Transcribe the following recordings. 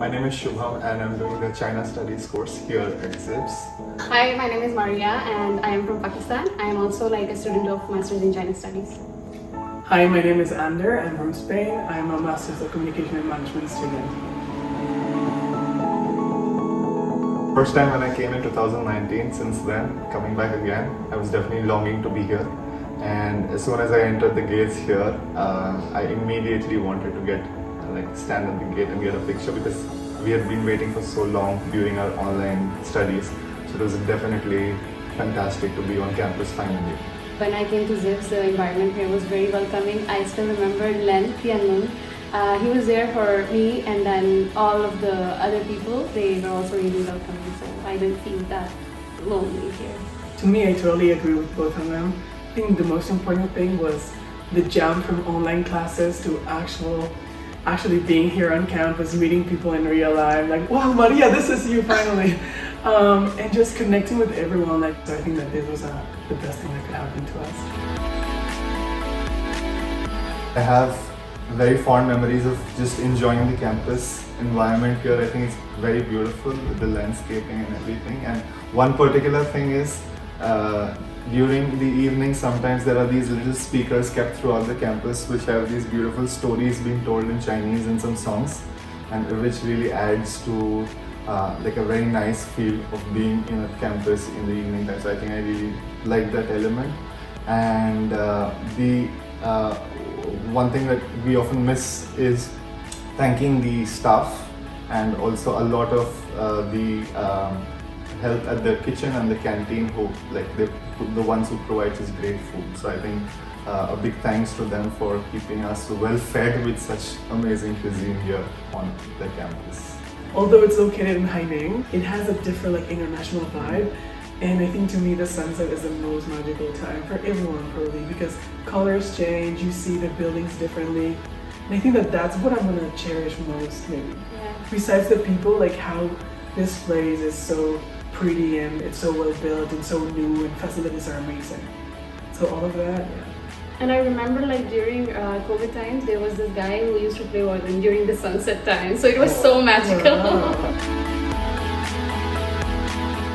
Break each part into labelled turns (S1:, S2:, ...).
S1: My name is Shubham and I'm doing the China Studies course here at ZIBS.
S2: Hi, my name is Maria and I am from Pakistan. I am also like a student of Masters in China Studies.
S3: Hi, my name is Ander. I'm from Spain. I am a Masters of Communication and Management student.
S1: First time when I came in 2019, since then, coming back again, I was definitely longing to be here. And as soon as I entered the gates here, I immediately wanted to stand at the gate and get a picture because we had been waiting for so long during our online studies. So it was definitely fantastic to be on campus finally.
S2: When I came to ZIBS, the environment here was very welcoming. I still remember Len Tianlun. He was there for me, and then all of the other people, they were also really welcoming, so I didn't feel that lonely here.
S3: To me, I totally agree with both of them. I think the most important thing was the jump from online classes to actually being here on campus, meeting people in real life, like, wow, Maria, this is you finally. And just connecting with everyone. So I think that this was the best thing that could happen to us.
S1: I have very fond memories of just enjoying the campus environment here. I think it's very beautiful with the landscaping and everything. And one particular thing is during the evening, sometimes there are these little speakers kept throughout the campus which have these beautiful stories being told in Chinese and some songs, and which really adds to a very nice feel of being in a campus in the evening time. So I think I really like that element. And the one thing that we often miss is thanking the staff and also a lot of the help at the kitchen and the canteen who the ones who provide us great food. So I think a big thanks to them for keeping us well fed with such amazing cuisine here on the campus.
S3: Although it's located in Haining, it has a different international vibe. And I think to me the sunset is the most magical time for everyone probably, because colors change, you see the buildings differently. And I think that that's what I'm gonna cherish most maybe.
S2: Yeah.
S3: Besides the people, how this place is so pretty and it's so well built and so new and facilities are amazing. So all of that, yeah.
S2: And I remember during COVID times, there was this guy who used to play violin during the sunset time. So it was so magical.
S3: Wow.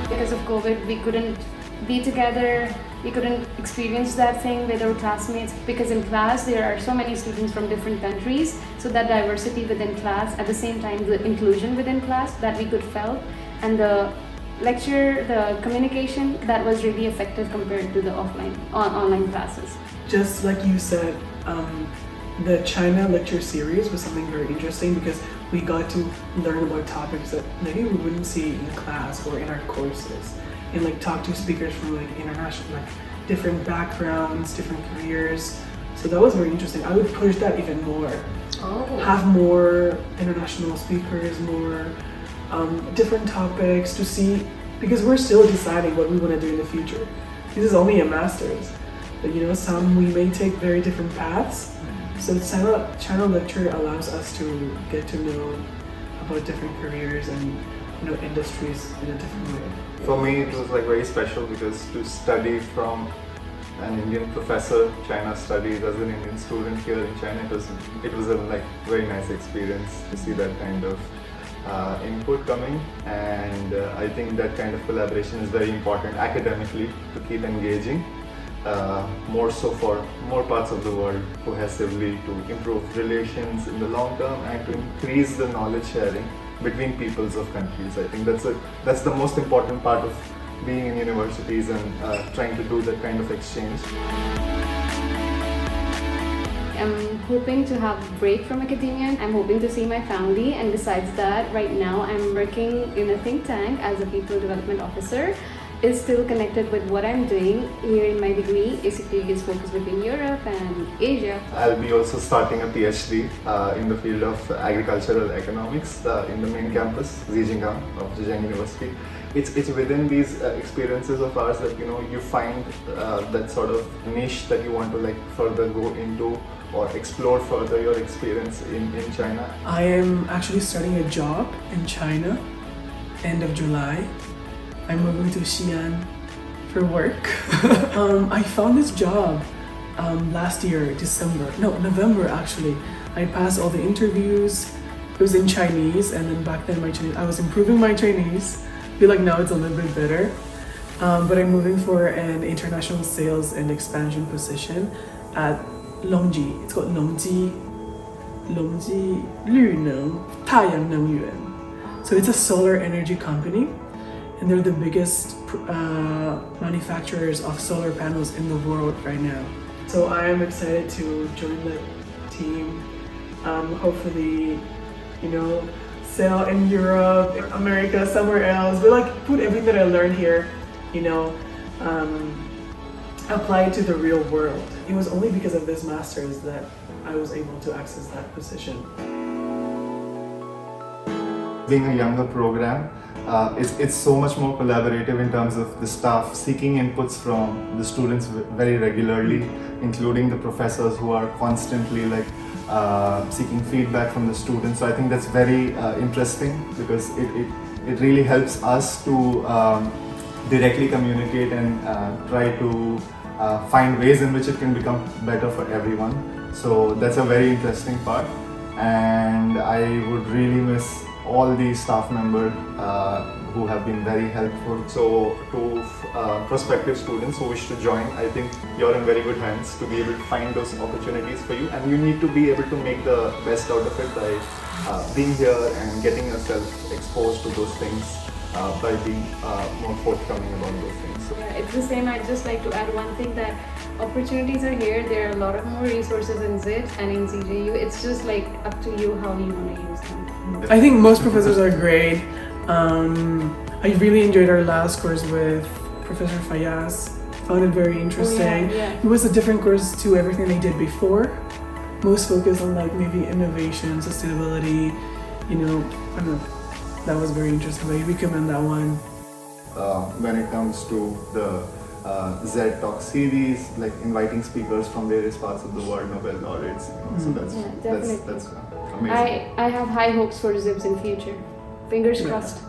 S2: Because of COVID, we couldn't be together. We couldn't experience that thing with our classmates, because in class there are so many students from different countries. So that diversity within class, at the same time the inclusion within class that we could felt, and the lecture, the communication, that was really effective compared to the online classes.
S3: Just like you said, the China lecture series was something very interesting because we got to learn about topics that maybe we wouldn't see in class or in our courses, and talk to speakers from international, different backgrounds, different careers. So that was very interesting. I would push that even more.
S2: Oh.
S3: Have more international speakers, more different topics to see, because we're still deciding what we want to do in the future. This is only a master's, but we may take very different paths. So China lecture allows us to get to know about different careers and industries in a different way.
S1: For me, it was very special because to study from an Indian professor, China studies as an Indian student here in China, it was a very nice experience to see that kind of input coming, and I think that kind of collaboration is very important academically to keep engaging. More so for more parts of the world cohesively, to improve relations in the long term and to increase the knowledge sharing between peoples of countries. I think that's the most important part of being in universities and trying to do that kind of exchange.
S2: I'm hoping to have a break from academia. I'm hoping to see my family, and besides that, right now I'm working in a think tank as a people development officer. Is still connected with what I'm doing here in my degree. Basically, is focused between Europe and Asia.
S1: I'll be also starting a PhD in the field of agricultural economics in the main campus, Zhejiang of Zhejiang University. It's within these experiences of ours that you find that sort of niche that you want to further go into or explore further your experience in China.
S3: I am actually starting a job in China end of July. I'm moving to Xi'an for work. I found this job last year, November actually. I passed all the interviews it was in Chinese, and then back then I was improving my Chinese. I feel like now it's a little bit better. But I'm moving for an international sales and expansion position at Longji. It's called Longji 绿能太阳能源. So it's a solar energy company, and they're the biggest manufacturers of solar panels in the world right now. So I am excited to join the team. Hopefully, sell in Europe, America, somewhere else. But like put everything that I learned here, apply it to the real world. It was only because of this master's that I was able to access that position.
S1: Being a younger program, it's so much more collaborative in terms of the staff seeking inputs from the students very regularly, including the professors who are constantly seeking feedback from the students. So I think that's very interesting because it really helps us to directly communicate and try to find ways in which it can become better for everyone. So that's a very interesting part, and I would really miss all the staff members who have been very helpful. So to prospective students who wish to join, I think you're in very good hands to be able to find those opportunities for you, and you need to be able to make the best out of it by being here and getting yourself exposed to those things by being more forthcoming about those things. So.
S2: Yeah, it's the same. I'd just like to add one thing, that opportunities are here. There are a lot of more resources in ZIBS and in ZJU. It's just up to you how you want to use them.
S3: I think most professors are great. I really enjoyed our last course with Professor Fayaz. Found it very interesting.
S2: Yeah.
S3: It was a different course to everything they did before. Most focused on maybe innovation, sustainability. I don't know. That was very interesting. I recommend that one.
S1: When it comes to the Z Talk series, inviting speakers from various parts of the world, Nobel laureates. So that's amazing.
S2: I have high hopes for ZIBS in future. Fingers crossed.